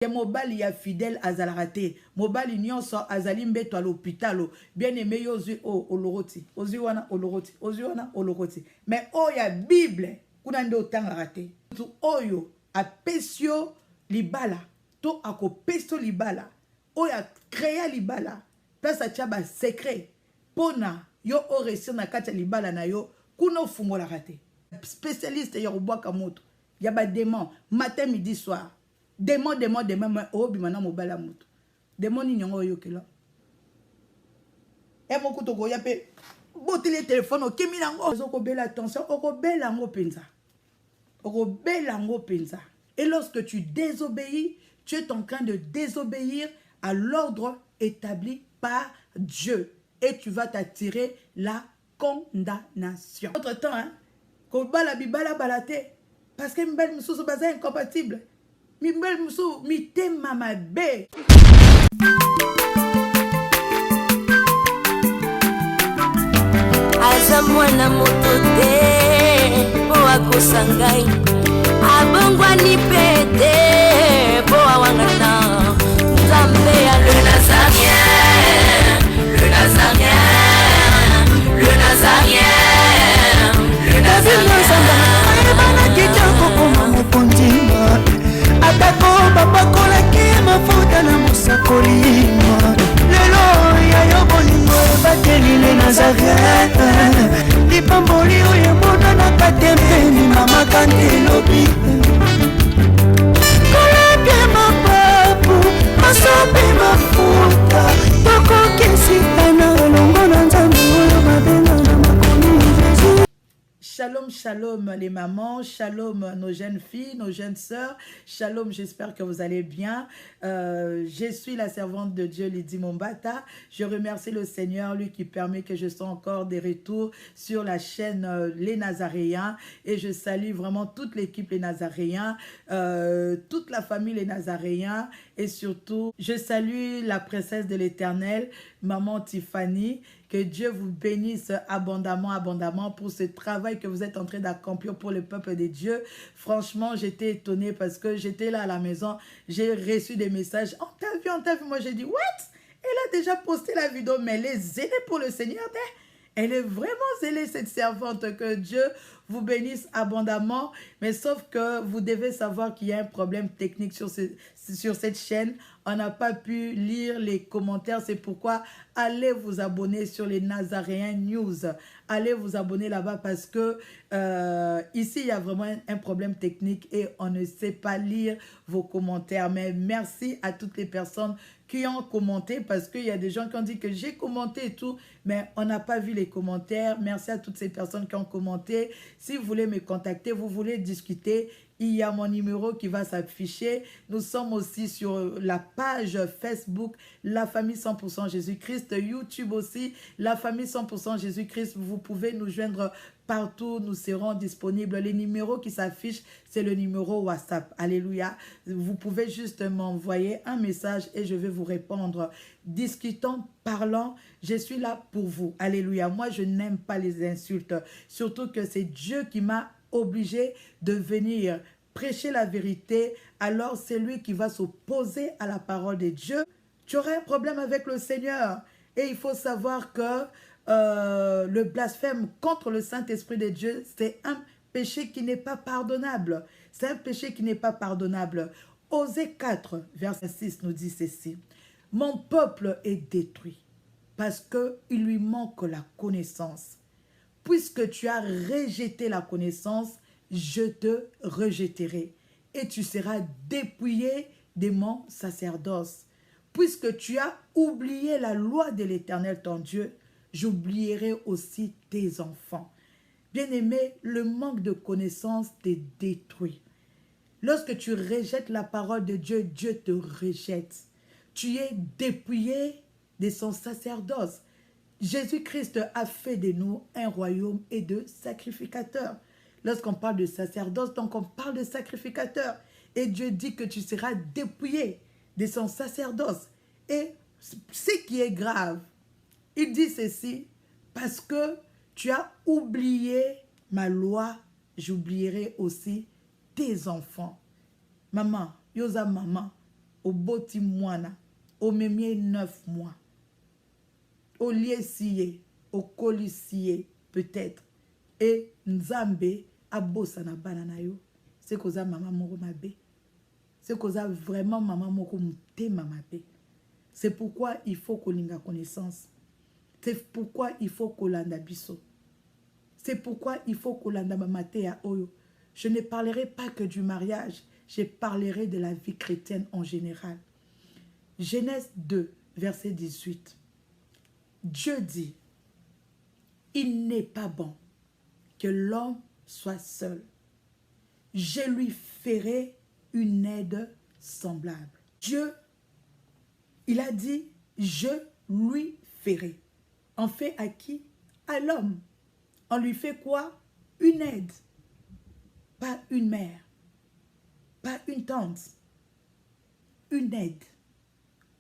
Ya mobali ya fidèle azalakate, mobali nyonso azali mbeto à l'hôpital, bien aimé yozui o oloroti, ozui wana oloroti, ozui wana oloroti. Mais o ya Bible, kuna nde otangaka tu oyo apesio libala, to ako pesio libala, oyo a créé libala, place atia ba secret, pona yo o réussir na kati libala na yo, kuna ofungolaka te. Spécialiste ya kobwaka moto, ya ba démon, matin, midi, soir. Démon, oh, bimana mobala moto. Démon ni nyongo yokela. E moko to goya pe botele téléphone o kemi nango. Oko bela attention, oko bela ngo penza. Oko bela ngo penza. Et lorsque tu désobéis, tu es en train de désobéir à l'ordre établi par Dieu. Et tu vas t'attirer la condamnation. Autre temps, hein, ko bala bibala balate. Parce que mbel mususu baza incompatible. Mi mbel musu mi te mama be. Aza mwana moto te po akosangai abongwani pete po awangana Nzambe ya le Nazarien, le Nazarien, le Nazarien, le Nazarien. Bana kitoko koma mokondima atako bapakolaki mafuta na mosakolima lelo ya yo bolingo ebateli le Nazareth lipamboli oyo mona na katempeni mama kandelobi kolapie mapapu masope mafuta tokokesikana elongo na Nzambe oyo mabenga na makomi Jésus. Shalom, shalom les mamans, shalom nos jeunes filles, nos jeunes sœurs, shalom, j'espère que vous allez bien. Je suis la servante de Dieu, Lydie Mombata. Je remercie le Seigneur, lui qui permet que je sois encore des retours sur la chaîne Les Nazaréens. Et je salue vraiment toute l'équipe Les Nazaréens, toute la famille Les Nazaréens. Et surtout, je salue la princesse de l'Éternel, maman Tiffany. Que Dieu vous bénisse abondamment, abondamment pour ce travail que vous êtes en train d'accomplir pour le peuple de Dieu. Franchement, j'étais étonnée parce que j'étais là à la maison. J'ai reçu des messages. On t'a vu. Moi, j'ai dit, what? Elle a déjà posté la vidéo, mais elle est zélée pour le Seigneur. Elle est vraiment zélée, cette servante. Que Dieu vous bénisse abondamment. Mais sauf que vous devez savoir qu'il y a un problème technique sur cette chaîne. On n'a pas pu lire les commentaires. C'est pourquoi allez vous abonner sur les Nazaréens News. Allez vous abonner là-bas parce que ici, il y a vraiment un problème technique et on ne sait pas lire vos commentaires. Mais merci à toutes les personnes qui ont commenté parce qu'il y a des gens qui ont dit que j'ai commenté et tout, mais on n'a pas vu les commentaires. Merci à toutes ces personnes qui ont commenté. Si vous voulez me contacter, vous voulez discuter, il y a mon numéro qui va s'afficher. Nous sommes aussi sur la page Facebook, La Famille 100% Jésus-Christ. YouTube aussi, La Famille 100% Jésus-Christ. Vous pouvez nous joindre partout. Nous serons disponibles. Les numéros qui s'affichent, c'est le numéro WhatsApp. Alléluia. Vous pouvez juste m'envoyer un message et je vais vous répondre. Discutons, parlons. Je suis là pour vous. Alléluia. Moi, je n'aime pas les insultes. Surtout que c'est Dieu qui m'a obligé de venir prêcher la vérité. Alors c'est lui qui va s'opposer à la parole de Dieu. Tu auras un problème avec le Seigneur. Et il faut savoir que le blasphème contre le Saint-Esprit de Dieu, c'est un péché qui n'est pas pardonnable. C'est un péché qui n'est pas pardonnable. Osée 4, verset 6 nous dit ceci. Mon peuple est détruit parce qu'il lui manque la connaissance. Puisque tu as rejeté la connaissance, je te rejetterai et tu seras dépouillé de mon sacerdoce. Puisque tu as oublié la loi de l'Éternel ton Dieu, j'oublierai aussi tes enfants. Bien-aimé, le manque de connaissance te détruit. Lorsque tu rejettes la parole de Dieu, Dieu te rejette. Tu es dépouillé de son sacerdoce. Jésus-Christ a fait de nous un royaume et de sacrificateurs. Lorsqu'on parle de sacerdoce, donc on parle de sacrificateur. Et Dieu dit que tu seras dépouillé de son sacerdoce. Et ce qui est grave, il dit ceci, parce que tu as oublié ma loi, j'oublierai aussi tes enfants. Maman, yosa maman, au boti mwana, au memie 9 mois, au liesiye, au kolisiye peut-être, et nzambe abosa na bana na yo, c'est koza maman moko mabe, c'est koza vraiment maman moko mutema mabe. C'est pourquoi il faut qu'on ait la connaissance. C'est pourquoi il faut qu'on l'anda biso. C'est pourquoi il faut qu'on l'anda mamate à oyo. Je ne parlerai pas que du mariage, je parlerai de la vie chrétienne en général. Genèse 2, verset 18. Dieu dit, il n'est pas bon que l'homme soit seul. Je lui ferai une aide semblable. Dieu, il a dit, je lui ferai. On fait à qui? À l'homme. On lui fait quoi? Une aide. Pas une mère. Pas une tante. Une aide.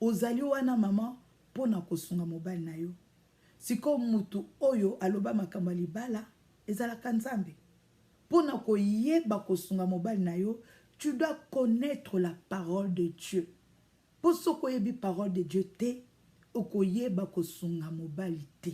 Ozali wana maman pona kosunga mobile na yo. Siko mutu oyo aloba makambo libala ezalaka nzambe. Pona koyeba kosunga mobile na yo, tu dois connaître la parole de Dieu. Pour ce koyebi parole de Dieu te, okoyeba kosunga mobile te.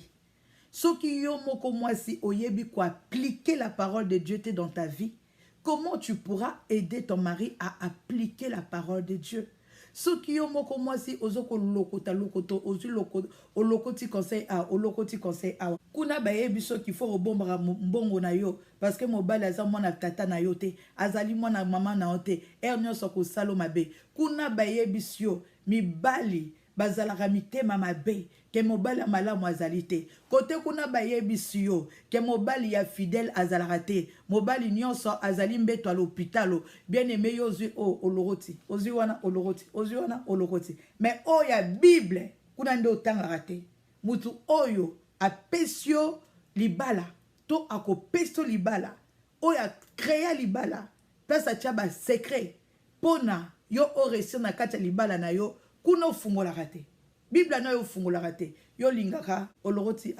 Ce qui yo moko mwasi oyebi ko appliquer la parole de Dieu te dans ta vie, comment tu pourras aider ton mari à appliquer la parole de Dieu? Ce qui yo moko mwasi ozoko lokota lokoto ozu lokoto olokoti conseil a olokoti conseil a kuna bayebi so qu'il faut obombara mbongo na yo parce que mobali aza mwana tata na yo te azali mwana mama na yo te ernyo ko salo mabe kuna bayebi sio mibali bazalaka mitema mabe ke mobali malamu azali te kote kuna bayebi sio ke mobali ya fidèle azalaka te mobali nyonso azali mbeto à l'hôpital bien aimé yo zui o oloroti ozui wana oloroti mais o ya Bible kuna ndo tangaka te mutu oyo apesio libala to akopesio libala oyo a créa libala place atia ba secret pona yo o réussir na kati libala na yo kuna ofungolaka te Bible na yo ofungolaka te yo lingaka oloroti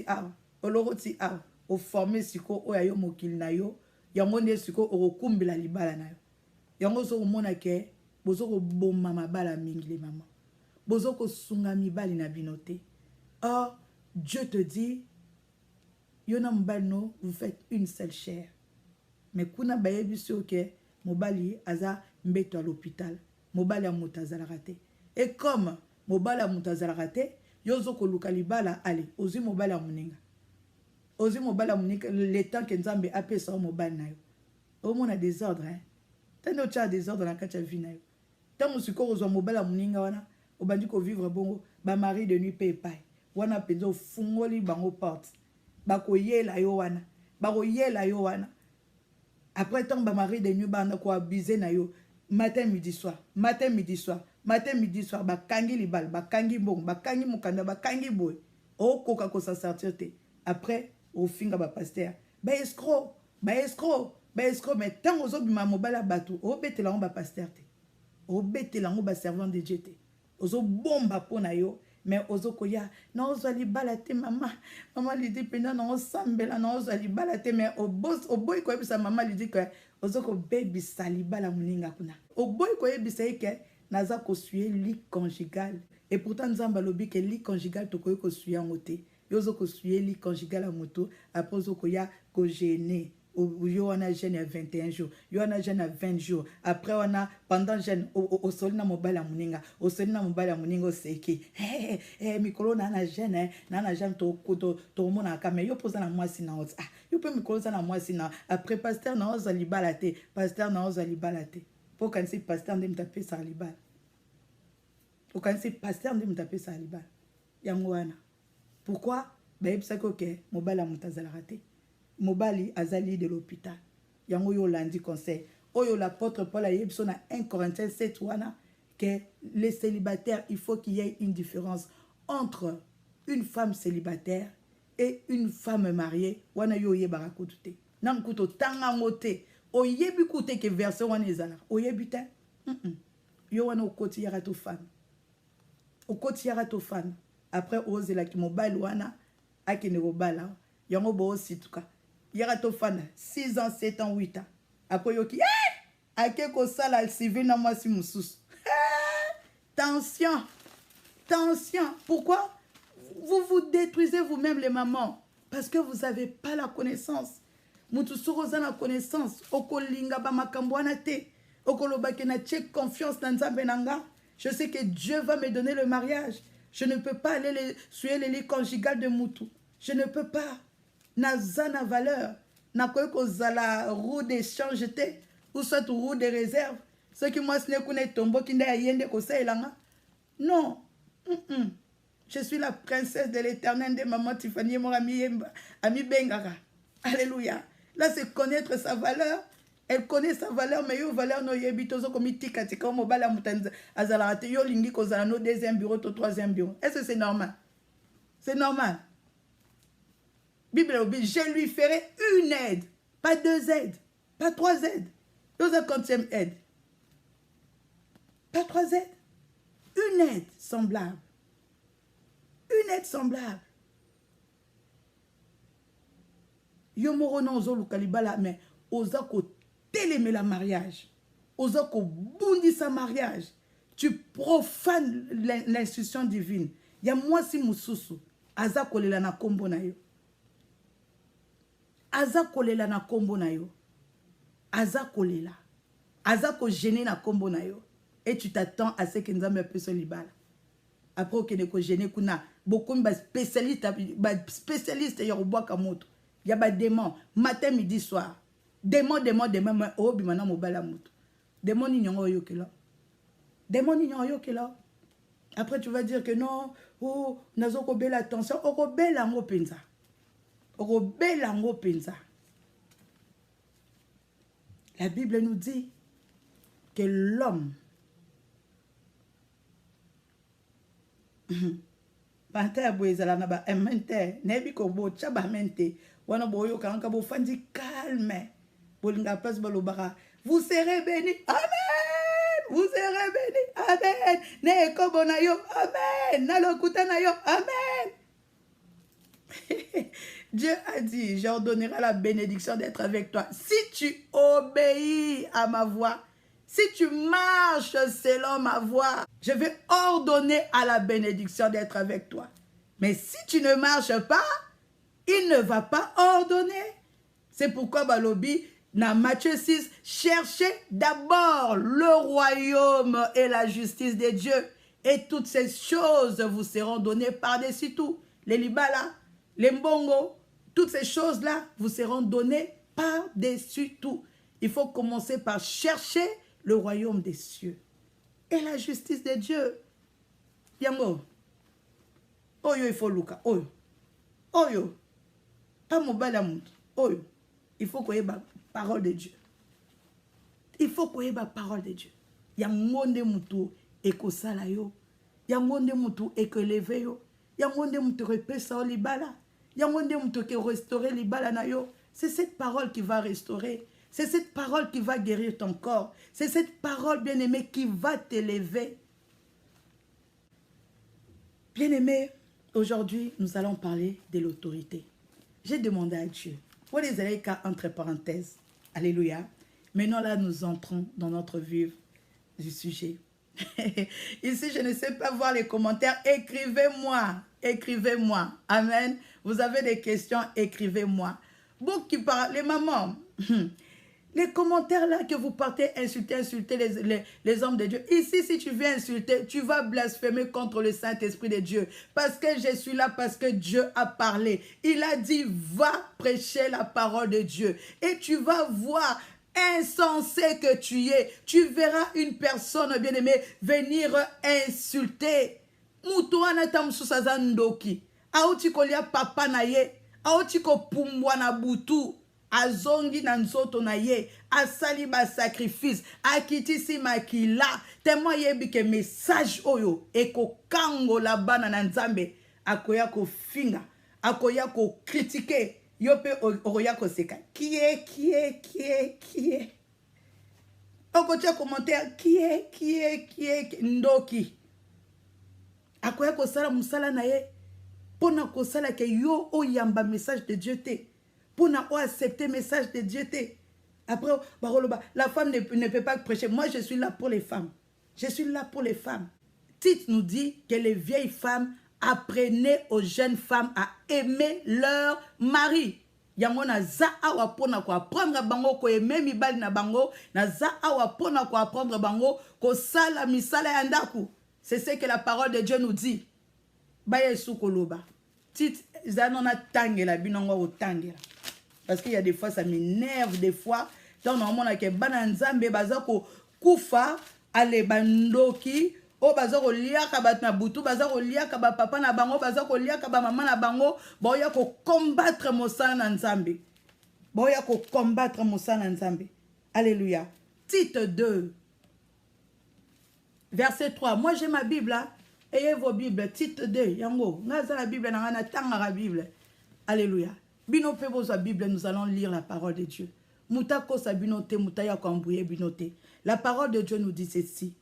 aw o former siko oya yo mokili na yo yango nde siko okokumbela libala na yo yango zo komona ke bozo ko bomma mabala mingi le mama bozo ko sunga mibali na binote. Or Dieu te dit yona mobali no vous faites une seule chair mais kuna bayebi so ke mobali aza mbeto à l'hôpital mobali ya moto azalaka te et comme mobali ya moto azalaka te yozo koluka libala ale ozwi mobali ya moninga ozwi mobali ya moninga le temps que nzambe apesa mobali na yo omona désordre hein tande otia désordre na kati ya vie na yo tango sikoyo ozwa mobali ya moninga wana obandi ko vivre bongo ba mari de nuit pe epai wana penza ofungoli bango porte bakoyela yo wana après tant ba mari de nuit banda ko abuser na yo matin midi soir bakangi libal bakangi mbongo bakangi mukanda bakangi boy o koka ko sa sortir te après au finga ba pasteur ba escroc mais tant ozo bima mobala batu o betela ngo ba pasteur te o betela ngo ba servant de Dieu te ozo bomba pona yo mais ozo koya na ozo libala te mama li dit pena na osambela na ozo libala te mais o boy ko ebisa mama li dit que ozo ko baby salibala muninga kuna o boy ko ebisa ke naza ko suer lit conjugal et pourtant nzamba lobi ke lit conjugal to ko suer ngote yozo ko suer lit conjugal a moto après ozo koya ko gêner yo on a jeune à 21 jours yo on a jeune à 20 jours après on a pendant jeune au solina mobile muninga au solina mobile muninga seki mikolo na jeune na jeune to mona kama yo posa na mwasi na ot yo pe mikolo na mwasi na après pasteur na oza libala te pour quand c'est pasteur ndem taper sa libala pour quand c'est pasteur ndem taper sa libala yango wana pourquoi ba yebisa ko ke mobile mutazala raté mobali azali de l'hôpital yango yo landi conseil oyo l'apôtre Paul a yebso na 1 Corinthiens 7 wana que les célibataires il faut qu'il y ait une différence entre une femme célibataire et une femme mariée wana yo yebara kutute nan kuto tanga ngote oyebi kute ke verset wana ezala oyebi te yo wana okoti yara to femme après ozela ki mobile wana akene robala yango bo situka yara to fana 6 ans 7 ans 8 ans après yoki ake ko sala civil na mwasi mususu Tension. Tension. Pourquoi? Vous vous détruisez vous-même les mamans. Parce que vous n'avez pas la connaissance. Mutusoroza la connaissance. Okolinga ba makambwana te. Okolobake na tchek confiance dans Nzambe nanga. Je sais que Dieu va me donner le mariage. Je ne peux pas aller suer les lits conjugales de Moutou. Je ne peux pas. Naza na valeur. Na koye kozala roue d'échange te. Ou soit roue de réserve. Ce qui moi ce n'est qu'une tombeau qui n'est yende kosa elanga. Non. Je suis la princesse de l'éternel de maman Tiffany mon ami Bengara. Alléluia. Là c'est connaître sa valeur. Elle connaît sa valeur, mais yo valeur no yebi tozo komi tika tika mobala mutanza azala te yo lingi kozala no deuxième bureau to troisième bureau. Est-ce que c'est normal? C'est normal. Bible oblige, je lui ferai une aide, pas 2 aides, pas 3 aides. Deux quantième aide. Pas 3 aides. Une aide semblable. Une aide semblable. Yo moro no ozo lukalibala mais oza ko télémé la mariage. Oza ko bundi sa mariage. Tu profanes l'institution divine. Ya moi si mususu aza kolela na kombo na yo. Aza kolela na kombo na yo. Aza kolela. Aza ko gêner na kombo na yo. Et tu t'attends à ce que Nzambe puisse libala. Après que ne ko gêner kuna beaucoup de spécialistes yoruba kamoto. Il y a des démons matin midi soir. Démon oh bimana mobala moto. Démon ni nyongo yo kela. Démon ni nyongo yo kela. Après tu vas dire que non, oh nazo ko bela attention, o ko bela ngo penza. O ko bela ngo penza. La Bible nous dit que l'homme Bante aboezala na ba mente nebi ko bo chaba mente wana boyo kanka bo fandi calme bolinga place balobara vous serez bénis amen vous serez bénis amen ne ko bona yo amen na lokuta na yo amen. Dieu a dit j'ordonnerai la bénédiction d'être avec toi si tu obéis à ma voix. Si tu marches selon ma voie, je vais ordonner à la bénédiction d'être avec toi. Mais si tu ne marches pas, il ne va pas ordonner. C'est pourquoi Balobi, dans Matthieu 6, cherchez d'abord le royaume et la justice de Dieu. Et toutes ces choses vous seront données par-dessus tout. Les libala, les mbongo, toutes ces choses-là vous seront données par-dessus tout. Il faut commencer par chercher le royaume des cieux et la justice de Dieu. Yango. Oyo il faut luka. Oyo. Oyo. Pas mobala mutu. Oyo. Il faut qu'on ait la parole de Dieu. Il faut qu'on ait la parole de Dieu. Yango nde mutu eko sala yo. Yango nde mutu eko leve yo. Yango nde mutu repesa o libala. Yango nde mutu ke restaurer libala na yo. C'est cette parole qui va restaurer. C'est cette parole qui va guérir ton corps. C'est cette parole, bien-aimé, qui va t'élever. Bien-aimé, aujourd'hui, nous allons parler de l'autorité. J'ai demandé à Dieu. Pour les allez entre parenthèses. Alléluia. Maintenant, là, nous entrons dans notre vif du sujet. Ici, je ne sais pas voir les commentaires. Écrivez-moi. Écrivez-moi. Amen. Vous avez des questions, écrivez-moi. Beaucoup qui parlent, les mamans. Les commentaires là que vous partez insulter les hommes de Dieu. Ici, si tu viens insulter, tu vas blasphémer contre le Saint-Esprit de Dieu. Parce que je suis là, parce que Dieu a parlé. Il a dit, va prêcher la parole de Dieu. Et tu vas voir, insensé que tu es, tu verras une personne bien-aimée venir insulter. Mutuana tamsusaza ndoki. Aouti kolia papa na ye. Aouti ko pumbwa na butu. Azongi na nzoto na ye, asali ba sacrifice, akitisi makila, temo yebi ke message oyo, eko kango la bana na nzambe, akoya ko finga, akoya ko critiquer, yope oya ko seka, qui est, okotia commentaire, qui est, ndoki, akoya ko sala musala na ye, pona ko sala ke yo oyamba message de Dieu te, pour accepter le message de Dieu. Après, la femme ne peut pas prêcher. Moi, je suis là pour les femmes. Je suis là pour les femmes. Tite nous dit que les vieilles femmes apprenaient aux jeunes femmes à aimer leur mari. Yango na za awa pona ko apprendre bango ko aimer mibali na bango, na za awa pona ko apprendre bango ko sala misala ya ndaku. C'est ce que la parole de Dieu nous dit. Ba yesu koloba. Tite zanona tangela binongo o tangela. Parce qu'il y a des fois ça m'énerve des fois. Donc normalement ke bana nzambe bazako kufa ale bandoki o bazako liaka bat na butu bazako liaka ba papa na bango bazako liaka ba mama na bango boya ko combattre mosala na nzambe. Boya ko combattre mosala na nzambe. Alléluia. Tite 2 verset 3. Moi j'ai ma Bible là. Ayez vos Bibles. Tite 2 yango. Ngaza la Bible na ngana tanga la Bible. Alléluia. Bino pe boza Bible, nous allons lire la parole de Dieu. Moutako sa binote moutaya kambouye binote. La parole de Dieu nous dit ceci.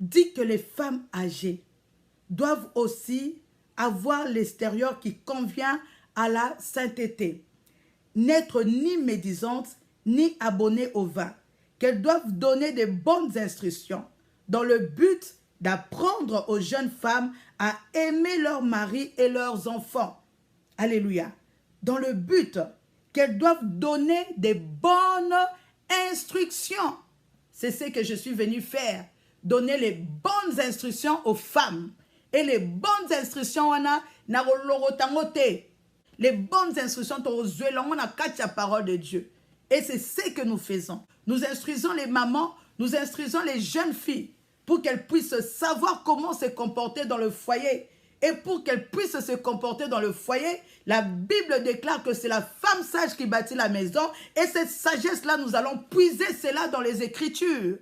Dit que les femmes âgées doivent aussi avoir l'extérieur qui convient à la sainteté, n'être ni médisantes ni abonnées au vin, qu'elles doivent donner de bonnes instructions dans le but d'apprendre aux jeunes femmes à aimer leurs maris et leurs enfants. Alléluia. Dans le but qu'elles doivent donner des bonnes instructions. C'est ce que je suis venu faire. Donner les bonnes instructions aux femmes. Et les bonnes instructions, on a les bonnes instructions, on a la parole de Dieu. Et c'est ce que nous faisons. Nous instruisons les mamans, nous instruisons les jeunes filles pour qu'elles puissent savoir comment se comporter dans le foyer. Et pour qu'elles puissent se comporter dans le foyer, la Bible déclare que c'est la femme sage qui bâtit la maison. Et cette sagesse-là, nous allons puiser cela dans les Écritures.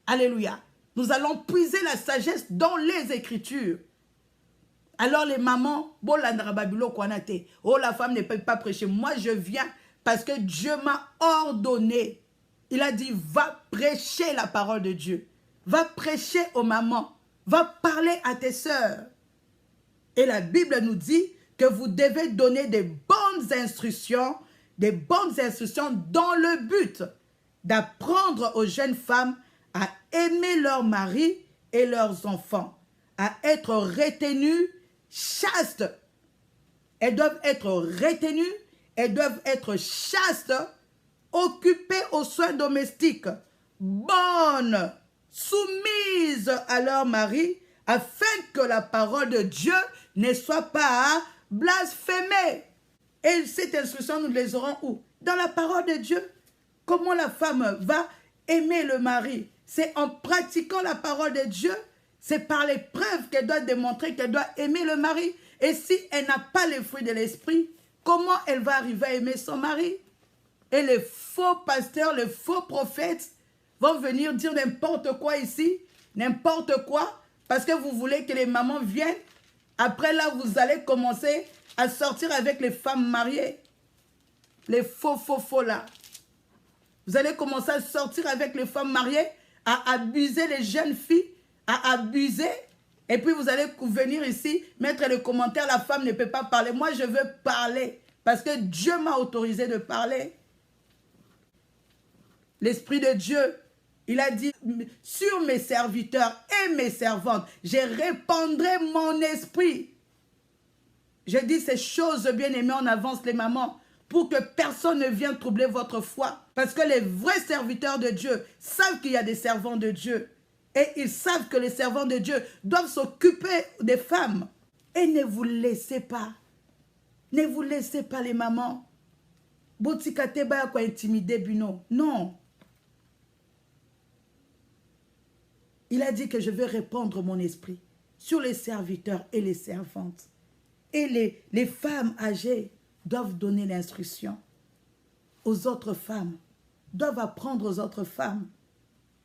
Alléluia. Nous allons puiser la sagesse dans les Écritures. Alors les mamans, oh la femme ne peut pas prêcher. Moi je viens parce que Dieu m'a ordonné. Il a dit, va prêcher la parole de Dieu. Va prêcher aux mamans. Va parler à tes sœurs. Et la Bible nous dit que vous devez donner des bonnes instructions dans le but d'apprendre aux jeunes femmes à aimer leurs maris et leurs enfants, à être retenues chastes. Elles doivent être retenues, elles doivent être chastes, occupées aux soins domestiques, bonnes, soumises à leur mari, afin que la parole de Dieu ne soit pas blasphémée. Et cette instruction, nous les aurons où? Dans la parole de Dieu. Comment la femme va aimer le mari? C'est en pratiquant la parole de Dieu. C'est par les preuves qu'elle doit démontrer qu'elle doit aimer le mari. Et si elle n'a pas les fruits de l'esprit, comment elle va arriver à aimer son mari? Et les faux pasteurs, les faux prophètes vont venir dire n'importe quoi ici, n'importe quoi, parce que vous voulez que les mamans viennent. Après là, vous allez commencer à sortir avec les femmes mariées. Les faux là. Vous allez commencer à sortir avec les femmes mariées, à abuser les jeunes filles, à abuser. Et puis vous allez venir ici, mettre les commentaires, la femme ne peut pas parler. Moi, je veux parler parce que Dieu m'a autorisé de parler. L'Esprit de Dieu, il a dit, sur mes serviteurs et mes servantes, je répandrai mon esprit. Je dis ces choses, bien-aimées, en avance les mamans, pour que personne ne vienne troubler votre foi. Parce que les vrais serviteurs de Dieu savent qu'il y a des servants de Dieu. Et ils savent que les servants de Dieu doivent s'occuper des femmes. Et ne vous laissez pas. Ne vous laissez pas les mamans. Botikate ba kwa intimider Bino. Non. Il a dit que je vais répandre mon esprit sur les serviteurs et les servantes. Et les femmes âgées doivent donner l'instruction aux autres femmes, doivent apprendre aux autres femmes.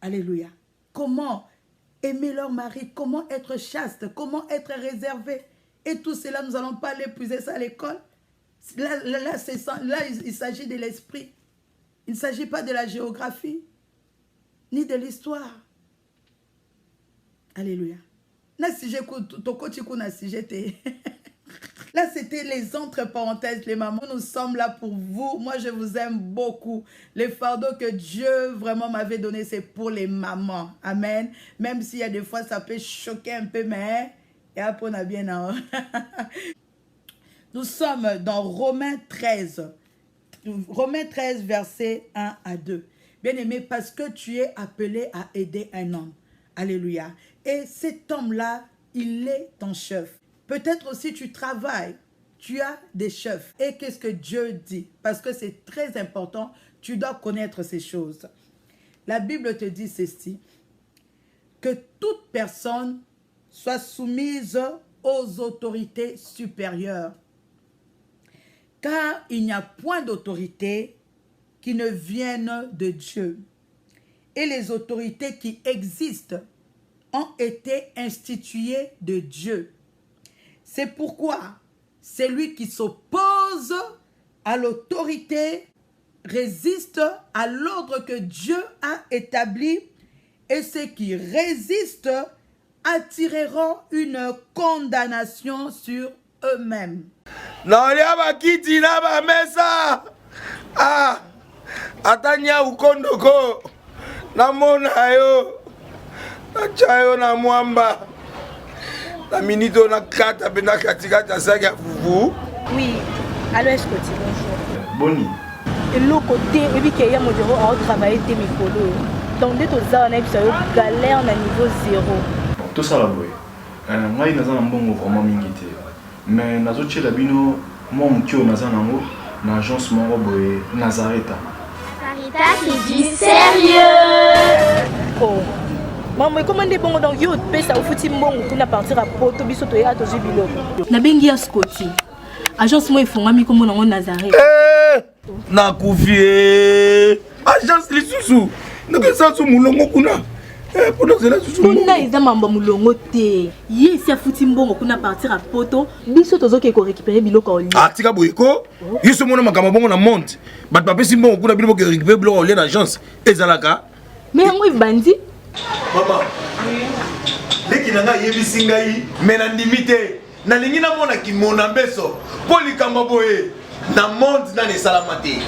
Alléluia. Comment aimer leur mari, comment être chaste, comment être réservé. Et tout cela, nous n'allons pas aller puiser ça à l'école. Là, il s'agit de l'esprit. Il ne s'agit pas de la géographie, ni de l'histoire. Alléluia. Na si j'écoute, toko tiku na si j'étais. Là, c'était les entre parenthèses, les mamans. Nous sommes là pour vous. Moi, je vous aime beaucoup. Les fardeaux que Dieu vraiment m'avait donné, c'est pour les mamans. Amen. Même s'il y a des fois, ça peut choquer un peu, mais et après, on a bien. Hein? Nous sommes dans Romains 13. Romains 13, versets 1 à 2. Bien aimé, parce que tu es appelé à aider un homme. Alléluia. Et cet homme-là, il est ton chef. Peut-être aussi tu travailles, tu as des chefs. Et qu'est-ce que Dieu dit? Parce que c'est très important, tu dois connaître ces choses. La Bible te dit ceci, que toute personne soit soumise aux autorités supérieures. Car il n'y a point d'autorité qui ne vienne de Dieu. Et les autorités qui existent ont été instituées de Dieu. C'est pourquoi celui qui s'oppose à l'autorité résiste à l'ordre que Dieu a établi, et ceux qui résistent attireront une condamnation sur eux-mêmes. Naolia bakiti na ba mesa. Ah, atanya ukondoko. Namona yo. Nachayo na mwamba. La minute on a 4 abena katikata saki ya fufu. Oui, allô Escoti, bonjour. Boni. Et l'autre côté, et puis qu'il y a mon bureau à travailler tes micros. Donc dès que tu as un galère na niveau 0. Tout ça là boy. Moi il naza mbongo vraiment mingité. Mais nazo tchela bino moi mukio naza nango na agence moko boy Nazareta. Sarita qui dit sérieux. Oh. Maman, comment est bon donc yo pe ça au fouti mbongo kuna partir à poto biso to ya to jibilo. Na bengi ya Scotty. Agence moi ifongami comme nango Nazareth. Na kufie. Agence lisusu. Ndeke sansu mulongo kuna. Pour cela susu. Kuna eza mamba mulongo te. Ye si afuti mbongo kuna partir à poto biso tozoke ko récupérer biloko oli. Ah tika boyeko. Yiso mona makama bongo na monte. Bat papa si mbongo kuna biloko récupérer biloko oli na agence. Ezalaka. Mais yango ibandi. Maman, leki nanga yebisi ngai mena ndimite na lingi na mona ki mona beso poli kamba boye na monde na ne salamate.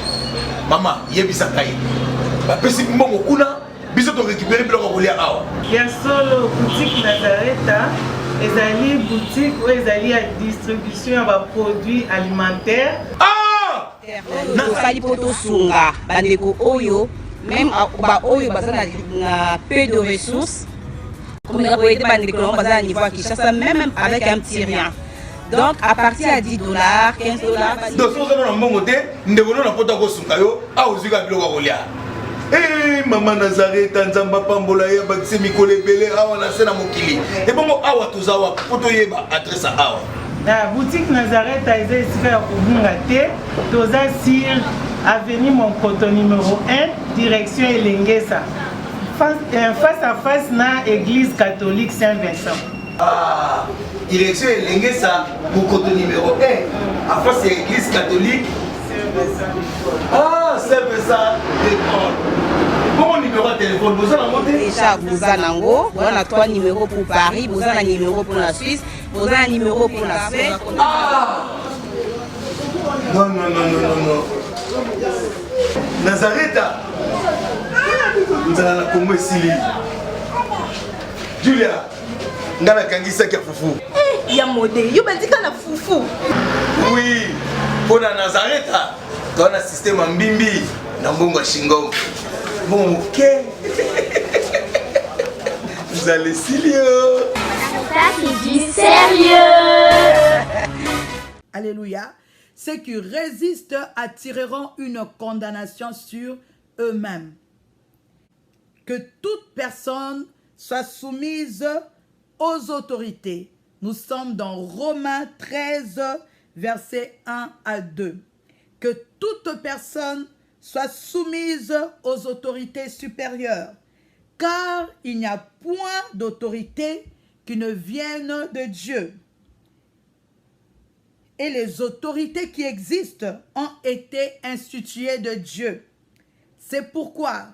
Mama yebisa ngai ba pesi mbongo kuna biso to récupérer biloko kolia awa ya solo boutique Nazareta ezali boutique ou ezali ya distribution ya ba produits alimentaires. Ah Nakosali poto sunga bandeko oyo même ba oyo bazana na peu de ressources comme on a été bandeko bazana niveau à Kinshasa même avec un petit rien. Donc à partir à $10, $15 donc so na mbongo te ndeko na pota ko sunga yo a ozika biloko kolia. Eh mama Nazareta nzamba pambola ya bakise mikole belé awa na sena mokili. Et bongo awa tozawa poto yeba adresse awa. La boutique Nazareta est ici à Obungate, toza sur avenue Monkoto numéro 1, direction Elengesa. Face à face na église catholique Saint-Vincent. Ah, direction Elengesa, Monkoto numéro 1, à face de l'église catholique Saint-Vincent. Ah, Saint-Vincent d'école. Bon numéro de téléphone, vous allez monter déjà vous avez nango, on a 3 numéros pour Paris, vous avez un numéro pour la Suisse, vous avez un numéro pour la Suède. Ah non, non, non, non, non, non. Nazareta. Vous allez la Congo Sili. Julia, ngana kangisa kia fufu. Ya modé, yo bandika na fufu. Oui, pour la Nazareta, dans un système en bimbi, dans Bongo Shingo. Bon, ok. Vous allez Silio. Sarita qui dit sérieux. Alléluia. Ceux qui résistent attireront une condamnation sur eux-mêmes. Que toute personne soit soumise aux autorités. Nous sommes dans Romains 13, versets 1 à 2. Que toute personne soit soumise aux autorités supérieures, car il n'y a point d'autorité qui ne vienne de Dieu. Et les autorités qui existent ont été instituées de Dieu. C'est pourquoi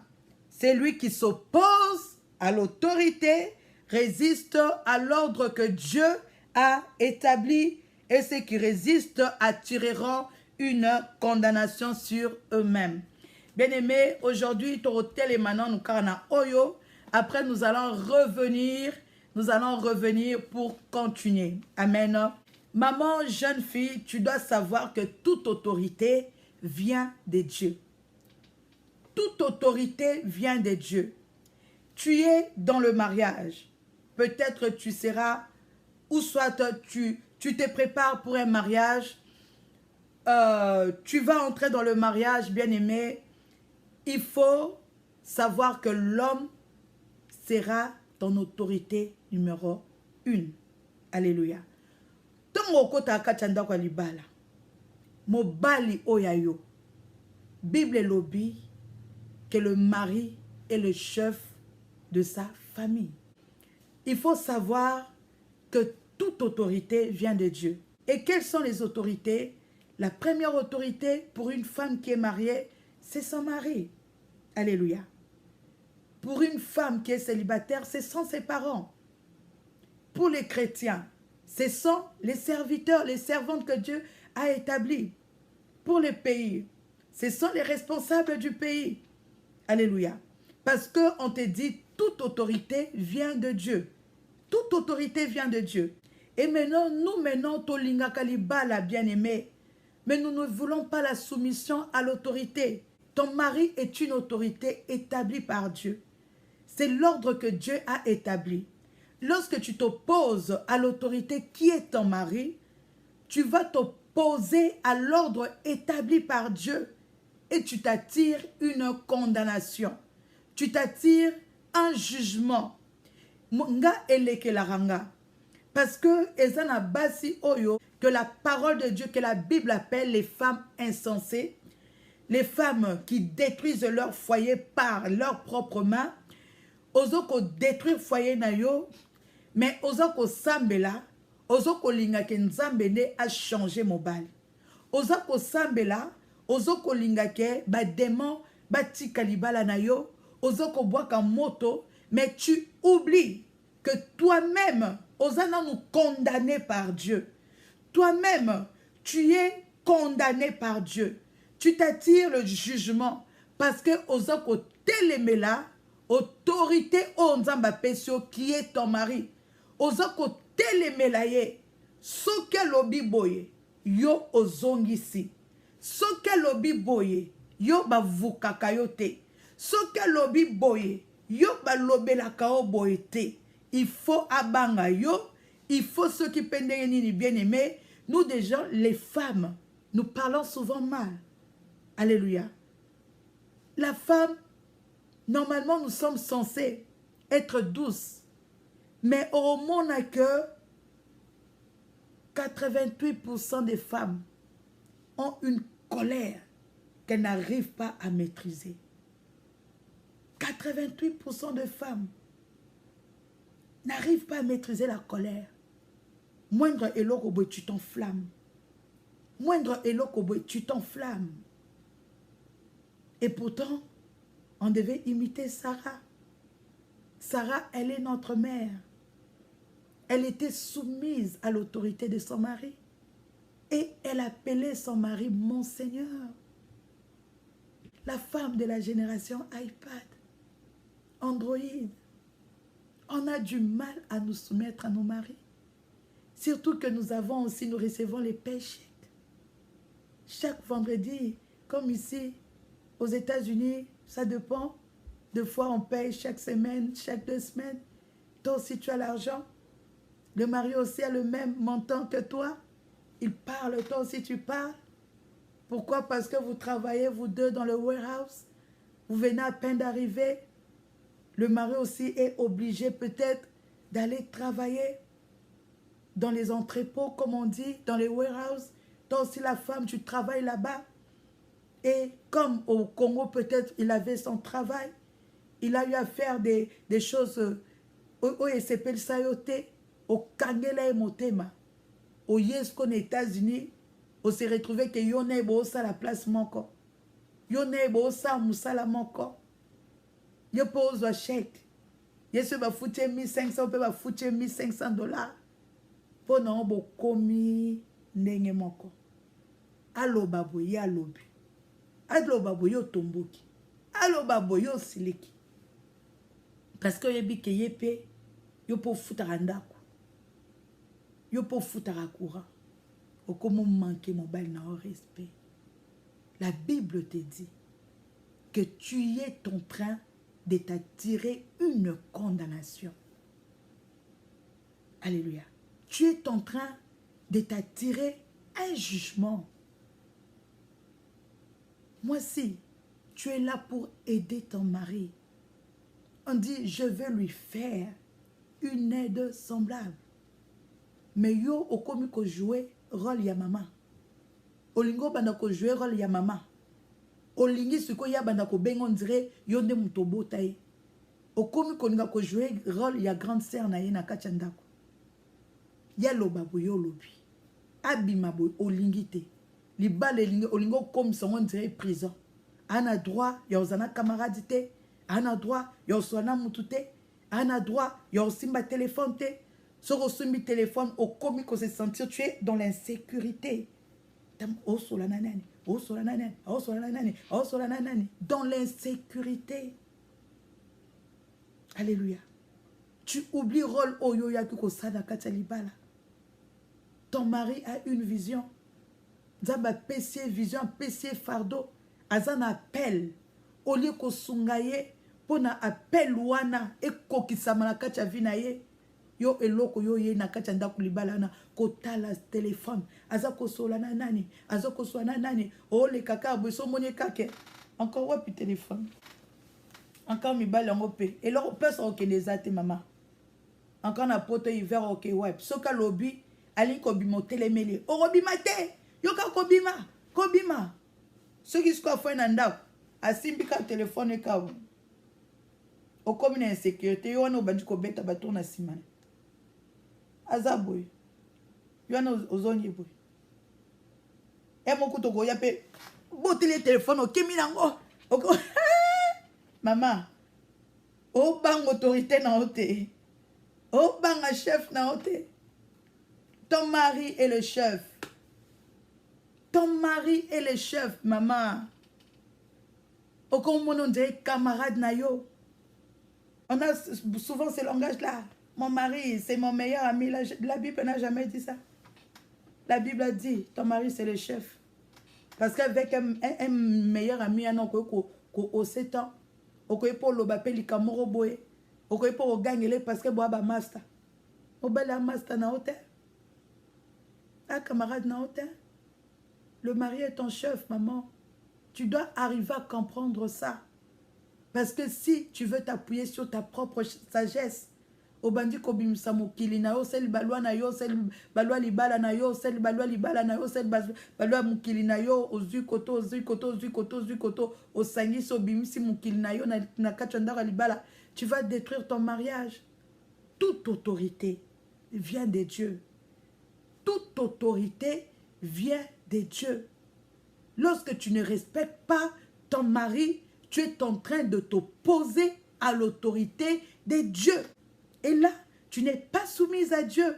celui qui s'oppose à l'autorité résiste à l'ordre que Dieu a établi, et ceux qui résistent attireront une condamnation sur eux-mêmes. Bien-aimés, aujourd'hui, Torotel et maintenant nous karana Oyo. Après, nous allons revenir pour continuer. Amen. Maman, jeune fille, tu dois savoir que toute autorité vient de Dieu. Toute autorité vient de Dieu. Tu es dans le mariage. Peut-être tu seras, ou soit tu te prépares pour un mariage. Tu vas entrer dans le mariage, bien-aimé. Il faut savoir que l'homme sera ton autorité numéro 1. Alléluia. Tongo kota kachanda kwa libala. Mobali oyayo. Bible lobby que le mari est le chef de sa famille. Il faut savoir que toute autorité vient de Dieu. Et quelles sont les autorités? La première autorité pour une femme qui est mariée, c'est son mari. Alléluia. Pour une femme qui est célibataire, ce sont ses parents. Pour les chrétiens, ce sont les serviteurs, les servantes que Dieu a établis. Pour les pays, ce sont les responsables du pays. Alléluia. Parce qu'on te dit, toute autorité vient de Dieu. Toute autorité vient de Dieu. Et maintenant, nous, Tolinga Kalibala, bien-aimé, mais nous ne voulons pas la soumission à l'autorité. Ton mari est une autorité établie par Dieu. C'est l'ordre que Dieu a établi. Lorsque tu t'opposes à l'autorité qui est ton mari, tu vas t'opposer à l'ordre établi par Dieu et tu t'attires une condamnation. Tu t'attires un jugement. Nga eleke laranga. Parce que ezana basi oyo, que la parole de Dieu, que la Bible appelle les femmes insensées, les femmes qui détruisent leur foyer par leurs propres mains, ozoko détruire foyer na yo, mais ozoko sambela, ozoko linga ke nzambe ne a changé mobile. Ozoko sambela, ozoko linga ke ba démon ba tika libala na yo, ozoko boaka moto, mais tu oublies que toi-même, ozana nous condamné par Dieu. Toi-même, tu es condamné par Dieu. Tu t'attires le jugement parce que ozoko telemela, autorité onzamba pesio qui est ton mari. Ozoko telemela ye, soke lobi boye, yo ozongisi. Soke lobi boye, yo bavukaka yo te. Soke lobi boye, yo balobelaka o boye te. Il faut abanga yo, il faut ceux qui pendent ni bien aimé. Nous déjà, les femmes, nous parlons souvent mal. Alléluia. La femme, normalement, nous sommes censés être douces. Mais au monde a que 88% des femmes ont une colère qu'elles n'arrivent pas à maîtriser. 88% de femmes n'arrivent pas à maîtriser la colère. Moindre éloque, tu t'enflammes. Moindre éloque, tu t'enflammes. Et pourtant, on devait imiter Sarah. Sarah, elle est notre mère. Elle était soumise à l'autorité de son mari. Et elle appelait son mari mon Seigneur. La femme de la génération iPad, Android. On a du mal à nous soumettre à nos maris. Surtout que nous recevons les péchés. Chaque vendredi, comme ici, aux États-Unis, ça dépend. Deux fois, on paye chaque semaine, chaque 2 semaines. Toi aussi, tu as l'argent. Le mari aussi a le même montant que toi. Il parle, toi aussi, tu parles. Pourquoi? Parce que vous travaillez, vous deux, dans le warehouse. Vous venez à peine d'arriver. Le mari aussi est obligé peut-être d'aller travailler dans les entrepôts, comme on dit, dans les warehouses. Toi aussi, la femme, tu travailles là-bas. Et comme au Congo, peut-être, il avait son travail, il a eu à faire des choses au SPL Sayote, au Kangela et Motema, au Yesko, aux États-Unis, on s'est retrouvé que Yone Bosa la place manko. Yone Bosa Moussala manko. Yo pose un chèque. Yesu va foutre 1500, on peut va foutre $1500. Pour non, bo komi ndenge moko. Aloba boye alobi. Aloba boye otomboki. Aloba boye osiliki. Parce que yebi ke yepe yo po futara ndako. Yo po futara courant. Au comment manquer mon bal na respect. La Bible te dit que tu es en train de t'attirer une condamnation. Alléluia. Tu es en train de t'attirer un jugement. Moi si, tu es là pour aider ton mari. On dit, je veux lui faire une aide semblable. Mais yo, au komi ko jouer rôle ya maman. Olingo banda ko jouer rôle ya maman. Olingi suko ya banda ko bengo on dirait yonde mutobo taye. Okomi ko ninga ko jouer rôle ya grande sœur na ye na kachandako. Ya loba boyo lobi. Abima boy olingi te. Libale lingi olingo comme son on dirait prison. Ana droit ya ozana camarade te. Ana droit ya oswana mutute. Ana droit ya osimba téléphone te. Sur le téléphone, au commis qu'on se sentir, tu es dans l'insécurité. Dans l'insécurité. Alléluia. Tu oublies rôle oyoya qui sada katalibala. Ton mari a une vision. Zaba PC vision, PC fardeau. Azan appel. Au lieu qu'on sungaye, pour na appel wana et kokisama kacha vinaye. Yo eloko yo ye na kati ndako libala na kotala téléphone azako solana nani azako swana nani o le kaka boso moni kake encore wapi téléphone encore mi bala ngope et leur pesa ok les ate maman encore na poto hiver ok web soka lobby ali ko bimo telemeli o robima te yo ka kobima ce qui se fait na ndako asimbika téléphone ka o comme na insécurité yo no bandi ko beta bato na simana azaboy yana ozonye boy emokuto ko yape botele téléphone okimi nango maman o bang autorité na ote o bang chef na ote ton mari est le chef maman o comme on dirait camarade na yo on a souvent ce langage là. Mon mari, c'est mon meilleur ami. La Bible n'a jamais dit ça. La Bible a dit, ton mari, c'est le chef. Parce qu'avec un meilleur ami, on a 7 ans. On a pour le bapé, les camoro boé. On a pour gagner parce que boaba master. On a la master na hôtel. Ah, camarade na hôtel. Le mari est ton chef, maman. Tu dois arriver à comprendre ça. Parce que si tu veux t'appuyer sur ta propre sagesse, Obandi kobimisa mukili na yo sel balwa na yo sel balwa libala na yo sel balwa libala na yo sel balwa mukili na yo ozui koto osangi so bimisi mukili na yo na kachanda libala, tu vas détruire ton mariage. Toute autorité vient de Dieu. Toute autorité vient de Dieu. Lorsque tu ne respectes pas ton mari, tu es en train de t'opposer à l'autorité de Dieu. Et là, tu n'es pas soumise à Dieu.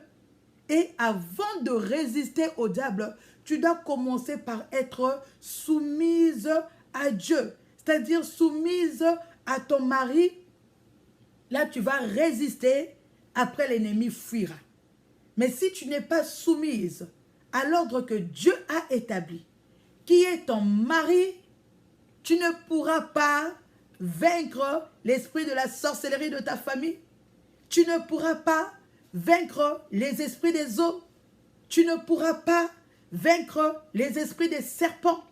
Et avant de résister au diable, tu dois commencer par être soumise à Dieu. C'est-à-dire soumise à ton mari. Là, tu vas résister. Après, l'ennemi fuira. Mais si tu n'es pas soumise à l'ordre que Dieu a établi, qui est ton mari, tu ne pourras pas vaincre l'esprit de la sorcellerie de ta famille. Tu ne pourras pas vaincre les esprits des eaux. Tu ne pourras pas vaincre les esprits des serpents.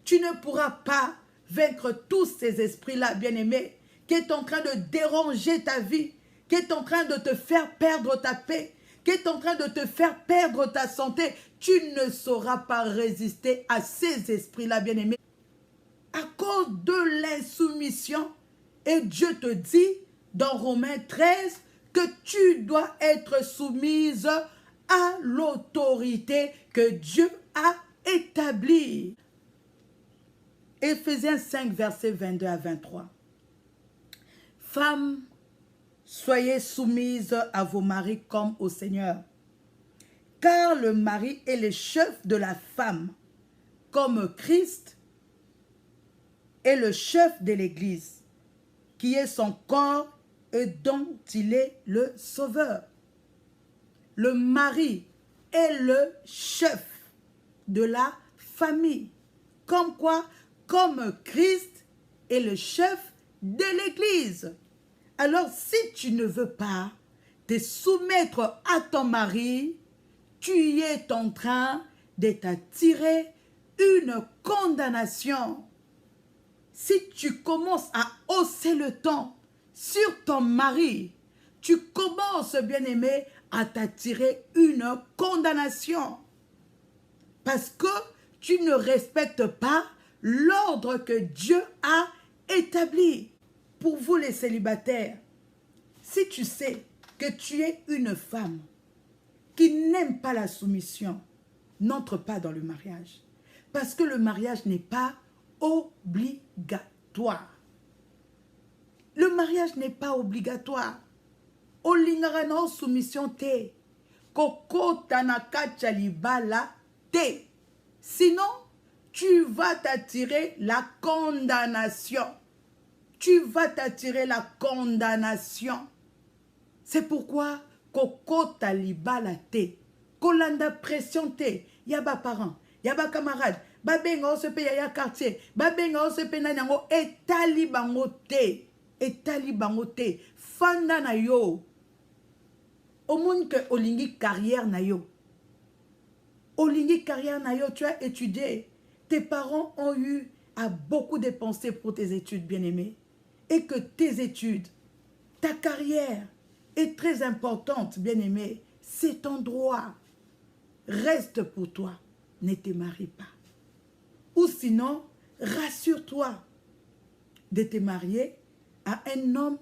Tu ne pourras pas vaincre tous ces esprits-là, bien-aimés, qui est en train de déranger ta vie, qui est en train de te faire perdre ta paix, qui est en train de te faire perdre ta santé. Tu ne sauras pas résister à ces esprits-là, bien-aimés, à cause de l'insoumission. Et Dieu te dit, dans Romains 13, que tu dois être soumise à l'autorité que Dieu a établie. Éphésiens 5, versets 22 à 23. Femmes, soyez soumises à vos maris comme au Seigneur. car le mari est le chef de la femme, comme Christ est le chef de l'Église, qui est son corps et dont il est le sauveur. Le mari est le chef de la famille. Comme quoi? Comme Christ est le chef de l'Église. Alors, si tu ne veux pas te soumettre à ton mari, tu es en train de t'attirer une condamnation. Si tu commences à hausser le ton sur ton mari, tu commences, bien-aimé, à t'attirer une condamnation. Parce que tu ne respectes pas l'ordre que Dieu a établi. Pour vous les célibataires, si tu sais que tu es une femme qui n'aime pas la soumission, n'entre pas dans le mariage. Parce que le mariage n'est pas obligatoire. Le mariage n'est pas obligatoire. Olingara na soumission te. Kokota na kacha libala te. Sinon, tu vas t'attirer la condamnation. Tu vas t'attirer la condamnation. C'est pourquoi kokota libala te. Kolanda pression te. Yaba parents, yaba camarades, babenga osepe ya quartier, babenga osepe na nyango etali bango te. Etali bango te. Fanda na yo. Au monde que olingi carrière na yo. Olingi carrière na yo, tu as étudié. Tes parents ont eu à beaucoup dépenser pour tes études, bien-aimés. Et que tes études, ta carrière est très importante, bien-aimé. C'est ton droit. Reste pour toi. Ne te marie pas. Ou sinon, rassure-toi de te marier à un homme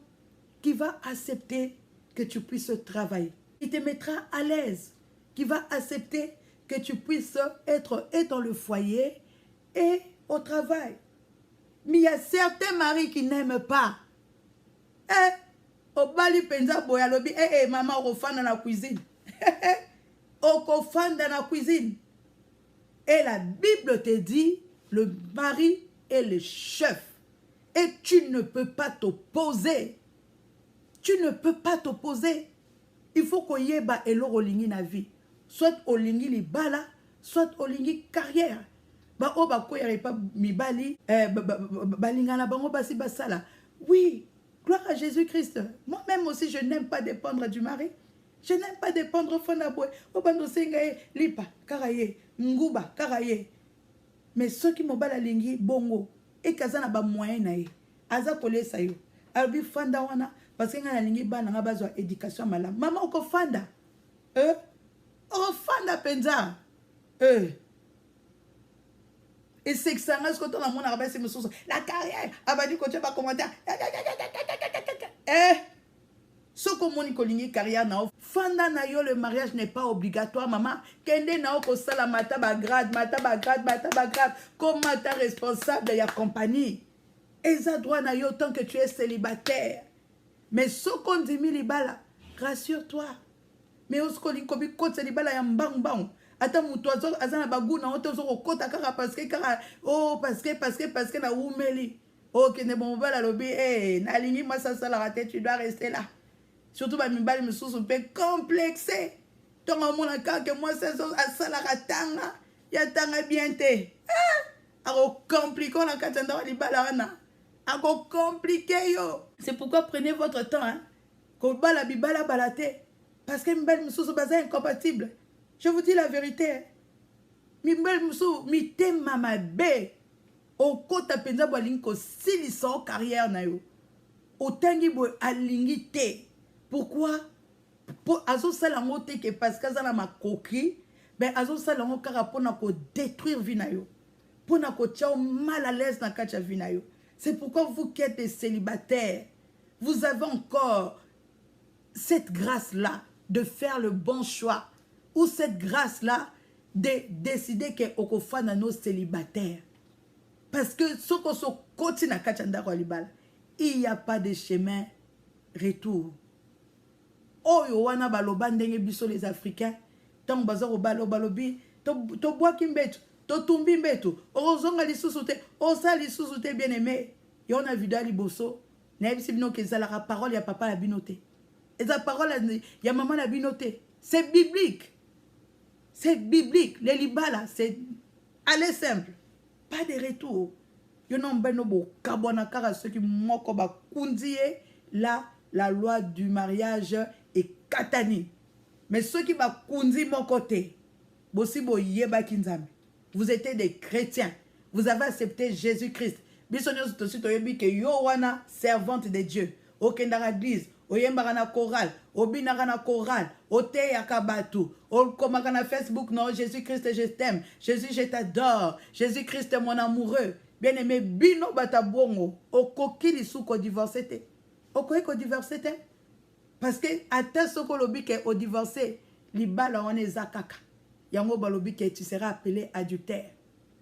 qui va accepter que tu puisses travailler. Il te mettra à l'aise. Qui va accepter que tu puisses être et dans le foyer et au travail. Mais il y a certains maris qui n'aiment pas. Au bali penza boya lobi, maman au fan dans la cuisine. Au fan dans la cuisine. Et la Bible te dit, le mari est le chef. Et tu ne peux pas t'opposer. Tu ne peux pas t'opposer. Il faut qu'on y ait elo olingi na vie. Soit olingi li bala, soit olingi carrière. Ba o ba ko yare pa mi bali, balinga na bango basi basala. Oui, gloire à Jésus-Christ. Moi-même aussi, je n'aime pas dépendre du mari. Je n'aime pas dépendre fondaboy. Obando sengaye lipa karaye, nguba karaye. Mais ceux qui m'ont bala lingi bongo et kazana ba moyen na ye. Aza kole sayo. Albi fanda wana parce que ngana lingi bana nga bazwa éducation mala. Maman oko fanda. Fanda penza. Et c'est que ça reste quand on a mon arabais c'est monsieur la carrière abadi ko tu pas commentaire. Ce que mon ikolingi carrière na fanda na yo, le mariage n'est pas obligatoire maman. Kende na ko sala mata ba grade comme ta responsable de la compagnie. Et ça droit na yo tant que tu es célibataire. Mais ce qu'on dit milibala, rassure-toi. Mais on se dit que côté célibataire ya mbang bang. Ata mutu azana baguna otozo kokota kaka parce que na umeli. OK ne bon bala lobi na lingi masa sala raté tu dois rester là. Surtout ba mibali mususu pe complexé. Tonga mona que moi c'est ça sala ratanga ya tanga bien te. Ako compliqué na katanda libala wana. Ako compliqué yo. C'est pourquoi prenez votre temps hein. Ko bala bibala balate parce que mibali mususu baza incompatible. Je vous dis la vérité. Mibali mususu mite mama be. O kota penza bolingi ko silisa carrière na yo. O tangi bo alingi te. Pourquoi? Pour azo salango te que parce que azana ma coquille, ben azo salango kara pona ko détruire vie na yo. Pona ko tia mal à l'aise na kacha vie na yo. C'est pourquoi vous qui êtes des célibataires, vous avez encore cette grâce-là de faire le bon choix. Ou cette grâce-là de décider que okofa na nos célibataires. Parce que ce qu'on se continue à kachanda walibal, il n'y a pas de chemin retour. Oyo wana baloba ndenge biso les Africains, tant baza ko balobi to boaki mbetu to tumbi mbetu ozonga lisusu te osa lisusu te bien aimé yo na video liboso na yebisi bino ke ezalaka parole ya papa na bino te eza parole ya maman na bino te c'est biblique les libala c'est aller simple pas de retour yo non beno bo kabona kara ceux qui moko ba kundie la loi du mariage est katani mais ceux qui ba kundi mon côté bosi bo yeba kinzame vous êtes des chrétiens vous avez accepté Jésus-Christ bisonyo tosi toyebi ke yo wana servante de Dieu okendaka église oyembaka na chorale obinaka na chorale oteyaka bato okomaka na Facebook non Jésus-Christ je t'aime Jésus je t'adore Jésus-Christ mon amoureux bien aimé bino bata bongo okoki lisuko divorcé te okoki ko divorcé te parce que ata soko lobi ke o divorcé libala wana eza kaka yango balobi ke tu seras appelé adultère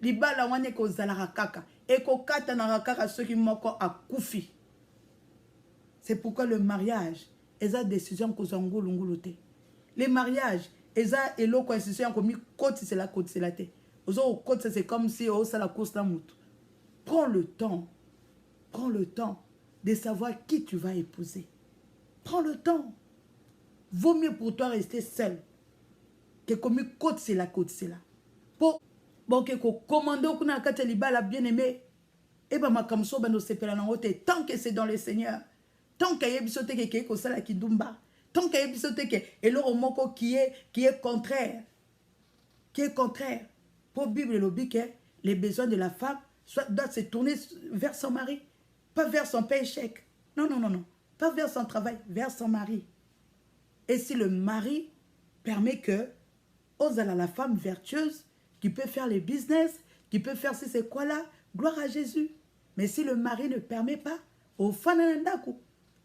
libala wana ko zalaka kaka et ko kata na kaka ceux qui moko akufi. C'est pourquoi le mariage est une décision que vous avez. Le mariage est une décision que vous avez. C'est comme si vous avez la course de la moto. Prends le temps de savoir qui tu vas épouser. Prends le temps. Vaut mieux pour toi rester seul que comme côte c'est la. Pour bon que commando kuna kata libala bien aimé et ba makamso ba no sepela na ngote tant que c'est dans le Seigneur. Tant qu'il y a bisote qui est kosala kidumba, tant qu'il y a bisote qui est l'oro moko qui est contraire, pour Bible le dit que les besoins de la femme doivent se tourner vers son mari, pas vers son père échec. Non, pas vers son travail, vers son mari. Et si le mari permet que osala la femme vertueuse qui peut faire les business, qui peut faire si c'est quoi là, gloire à Jésus. Mais si le mari ne permet pas, au fananandaku.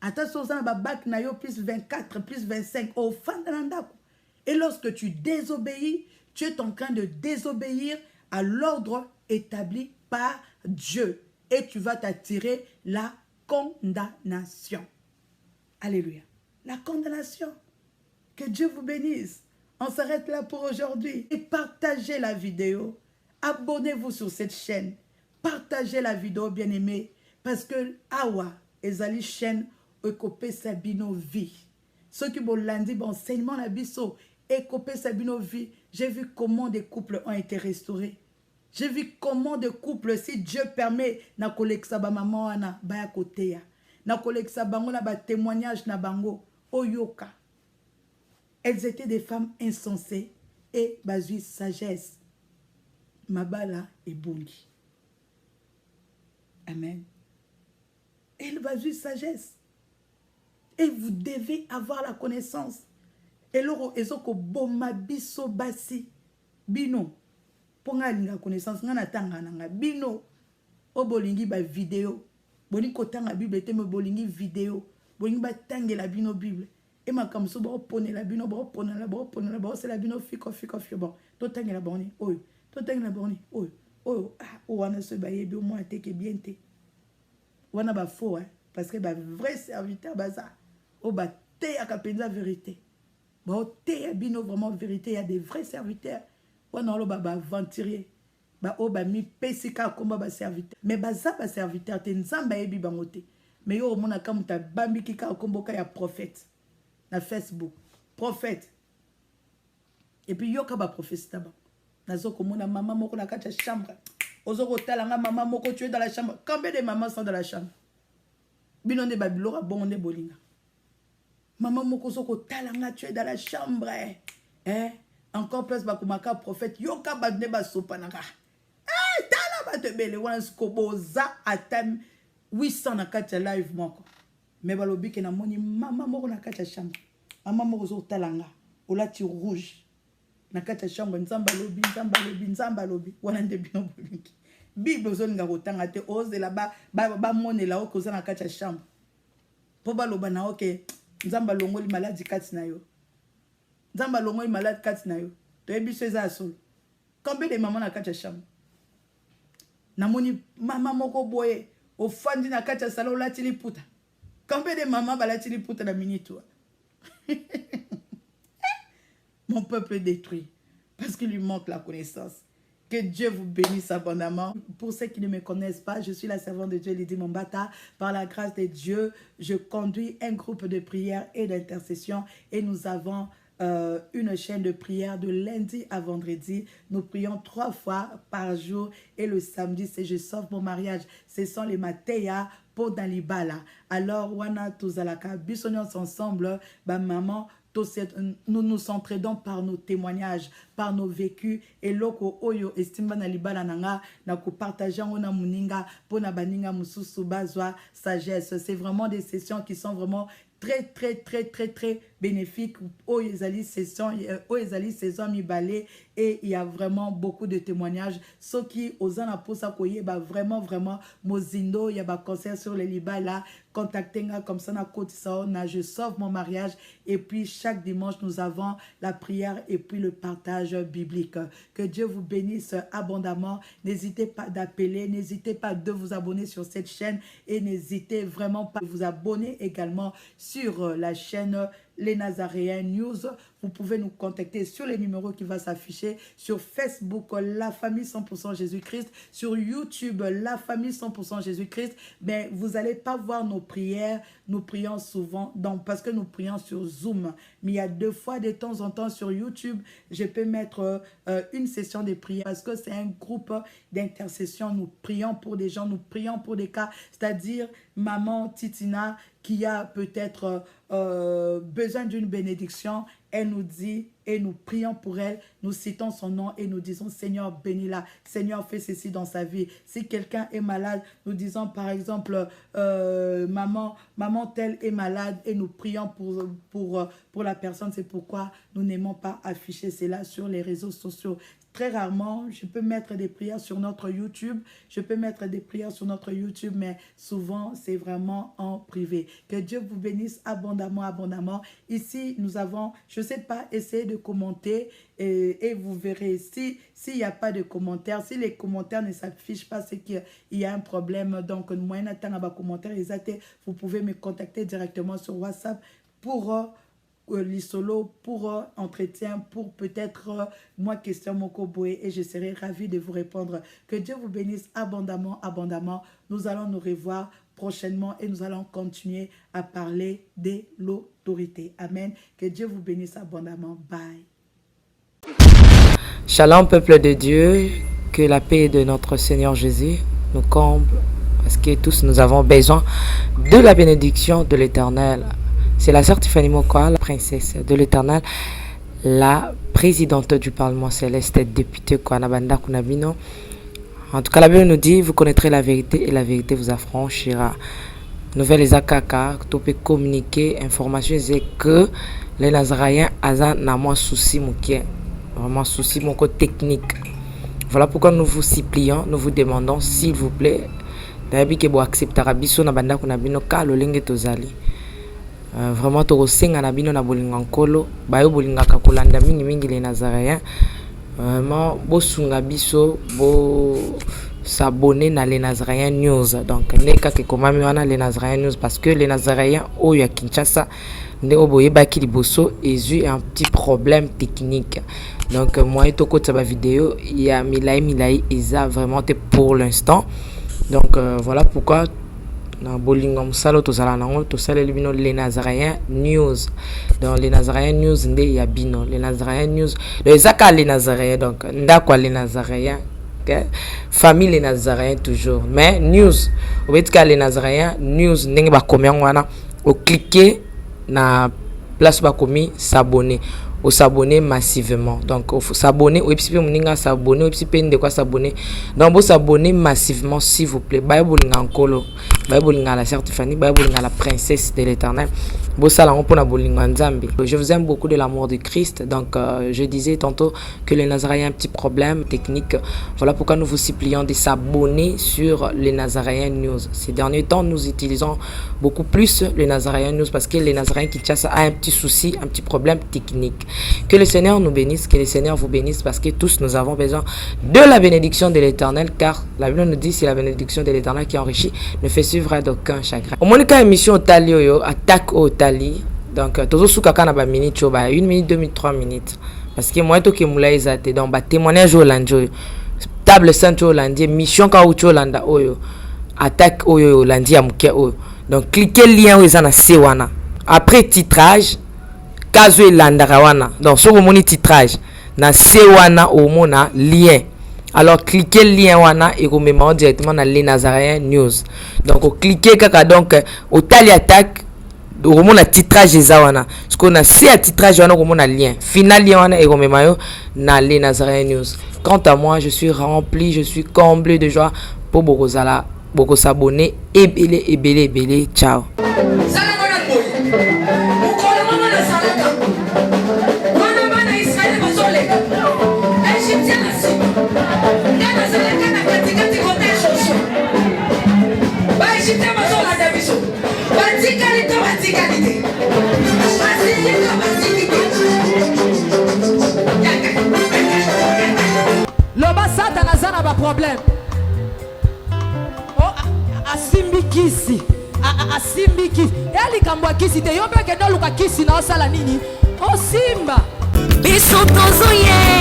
Attention, bac nayo plus 24, plus 25, au fan de l'andaku. Et lorsque tu désobéis, tu es en train de désobéir à l'ordre établi par Dieu. Et tu vas t'attirer la condamnation. Alléluia. La condamnation. Que Dieu vous bénisse. On s'arrête là pour aujourd'hui. Et partagez la vidéo. Abonnez-vous sur cette chaîne. Partagez la vidéo, bien-aimés. Parce que Awa, ezali chaîne Ekopé Sabino vie. Ceux qui m'ont lundi, enseignement la biso, Ekopé Sabino vie. J'ai vu comment des couples ont été restaurés. J'ai vu comment des couples, si Dieu permet, na koleksa ba maman wana baya koteya. Na koleksa bango na ba témoignage na bango oyoka. Elles étaient des femmes insensées et basées sagesse. Mabala et bongi. Amen. Elle va juste sagesse. Et vous devez avoir la connaissance. Et l'oro ezoko boma biso basi bino. Ponga linga connaissance ngana tanga nanga bino. O bolingi ba vidéo. Boni kotanga Bible te me bolingi vidéo. Bolingi ba tangela bino Bible. Et ma comme so bo pone la bino bo pone la c'est la bino fiko bon. To tangela boni. Oyo. To tangela boni. Oyo. Ah, o wana se ba yebi o mo ateke bien te. Wana ba faux hein. Parce que ba vrai serviteur baza o ba te ya kapenza vérité ba o te ya bino vraiment vérité, il y a des vrais serviteurs wana lo ba aventurier ba o ba mi pesika komba ba serviteur mais baza ba serviteur te nzamba yebi bango te mais yo mona ka muta bambi kika komboka ya prophète na Facebook prophète et puis yo ka ba prophète taba nazo komona maman moko na kati ya chambre ozoko talanga maman moko tu es dans la chambre. Combien de mamans sont dans la chambre? Binonde babilora bonde bolinga. Maman moko soko talanga tu es dans la chambre. Hein? Encore plus bakumaka prophète yoka badne ba sopanaka. Eh tala ba te bele wana skoboza atam 800 na kati live moko. Mais balobi ke na moni maman moko na kati chambre. Maman moko soko talanga olati rouge. Na kati chambre nzamba lobi wana nde bino bolingi. Bible zolinga kotanga te ose la ba monela o koza na kati chambre. Po baloba na oke nzamba longoli maladi kati na yo. Nzamba longoli maladi kati na yo. To ebiso eza solo. Combien de maman na kati chambre? Na moni mama moko boye ofandi na kati salon lati liputa. Combien de maman balati liputa na minute? mon peuple est détruit parce qu'il lui manque la connaissance. Que Dieu vous bénisse abondamment. Pour ceux qui ne me connaissent pas, je suis la servante de Dieu, Lydie Mombata. Par la grâce de Dieu, je conduis un groupe de prière et d'intercession et nous avons une chaîne de prière de lundi à vendredi. Nous prions 3 fois par jour et le samedi, c'est je sauve mon mariage. Ce sont les Matéa pour Dalibala. Alors, wana tozalaka bisonions ensemble, maman. Nous nous entraidons par nos témoignages, par nos vécus. Et loko oyo estimba na libala nanga na ko partager ona muninga pona baninga mususu bazwa sagesse. C'est vraiment des sessions qui sont vraiment très bénéfique. Et il y a vraiment beaucoup de témoignages. Ceux qui osent en posa koye vraiment mozindo, il y a des concerts sur les libas là, contactez-moi comme ça na côte ça na je sauve mon mariage. Et puis chaque dimanche nous avons la prière et puis le partage biblique. Que Dieu vous bénisse abondamment. N'hésitez pas d'appeler, n'hésitez pas de vous abonner sur cette chaîne et n'hésitez vraiment pas de vous abonner également sur la chaîne Les Nazaréens News. Vous pouvez nous contacter sur les numéros qui vont s'afficher sur Facebook, La Famille 100% Jésus-Christ, sur YouTube, La Famille 100% Jésus-Christ. Mais vous n'allez pas voir nos prières. Nous prions souvent, parce que nous prions sur Zoom. Mais il y a 2 fois de temps en temps sur YouTube, je peux mettre une session de prière parce que c'est un groupe d'intercession. Nous prions pour des gens, nous prions pour des cas, c'est-à-dire maman Titina qui a peut-être besoin d'une bénédiction. Elle nous dit et nous prions pour elle, nous citons son nom et nous disons Seigneur bénis-la, Seigneur fais ceci dans sa vie. Si quelqu'un est malade, nous disons par exemple maman telle est malade et nous prions pour la personne. C'est pourquoi nous n'aimons pas afficher cela sur les réseaux sociaux. Très rarement, je peux mettre des prières sur notre YouTube. Mais souvent, c'est vraiment en privé. Que Dieu vous bénisse abondamment. Ici, nous avons, je ne sais pas, essayez de commenter et vous verrez. S'il n'y a pas de commentaires, si les commentaires ne s'affichent pas, c'est qu'il y a un problème. Donc, vous pouvez me contacter directement sur WhatsApp pour... l'isolo pour entretien, pour peut-être moi question Moko Boé et je serai ravie de vous répondre. Que Dieu vous bénisse abondamment. Nous allons nous revoir prochainement et nous allons continuer à parler de l'autorité. Amen. Que Dieu vous bénisse abondamment. Bye. Shalom peuple de Dieu, que la paix de notre Seigneur Jésus nous comble parce que tous nous avons besoin de la bénédiction de l'Éternel. C'est la sœur Tiffany Mokoa, la princesse de l'Éternel, la présidente du Parlement céleste, députée Kwanabanda Kunabino. En tout cas, la Bible nous dit, vous connaîtrez la vérité et la vérité vous affranchira. Nouvelle Ezakaka, tu peux communiquer, information, c'est que les Nazaréens ont un souci, vraiment souci technique. Voilà pourquoi nous vous supplions, nous vous demandons, s'il vous plaît, d'ailleurs, vous accepterez biso na banda kunabino ka lolenge tozali. Vraiment tokosenga na bino na bolinga nkolo bayo bolingaka kolanda mingi les Nazaréens. Vraiment bosunga biso bo s'abonner na les Nazaréens News. Donc neka ke komami wana les Nazaréens News parce que les Nazaréens oyo ya Kinshasa nde oboye baki liboso ezu un petit problème technique. Donc moi toko tsa ba vidéo il y a milai eza vraiment pour l'instant. Donc voilà pourquoi na bolingo musalo tozala nango tosala libino les Nazaréens News. Donc les Nazaréens News nde ya bino les Nazaréens News les zaka les Nazaréens donc ndakwa les Nazaréens okay? Famille les Nazaréens toujours mais news obetika les Nazaréens News ndenge ba komya wana o cliquer na place ba komi s'abonner au s'abonner massivement. Donc il faut s'abonner au epipi moninga s'abonner au epipi de quoi s'abonner. Donc vous s'abonner massivement s'il vous plaît. Bible ngakolo, Bible ngala sœur Tiffany, Bible ngala princesse de l'Éternel. Bo sala on pona bolinga nzambe. Je vous aime beaucoup de l'amour de Christ. Donc je disais tantôt que les Nazaréens ont un petit problème technique. Voilà pourquoi nous vous supplions de s'abonner sur les Nazaréens News. Ces derniers temps, nous utilisons beaucoup plus les Nazaréens News parce que les Nazaréens Kinshasa a un petit souci, un petit problème technique. Que le Seigneur nous bénisse, que le Seigneur vous bénisse parce que tous nous avons besoin de la bénédiction de l'Éternel car la Bible nous dit c'est la bénédiction de l'Éternel qui enrichit ne fait suivre d'aucun chagrin. Au moins émission au Tali attaque au Tali Donc tozo suka kana ba minute cho ba 1 minute 2 minutes 3 minutes parce que moi to ke mula izate donc ba témoignage Hollande table sainte Hollande mission ka ucho Hollande oyo attaque oyo Hollande ya muke oyo donc cliquez lien oyo na sewana après titrage kazo elandaka wana donc soko moni titrage na sewana omona lien. Alors cliquez le lien wana et vous mettez directement dans les Nazaréens News. Donc cliquez kaka donc au tali attaque au moment titrage des wana. Ce qu'on a c'est à titrage wana au moment lien. Final lien wana et vous mettez dans les Nazaréens News. Quant à moi, je suis rempli, je suis comblé de joie pour Bokozala, beaucoup s'abonner et belé. Ciao. Loba Satan azana ba problème. Oh asimbi kisi. Asimbi kisi. Yali kambwa kisi te yobe ke doluka kisi na osala nini? O simba. Biso tozo ye.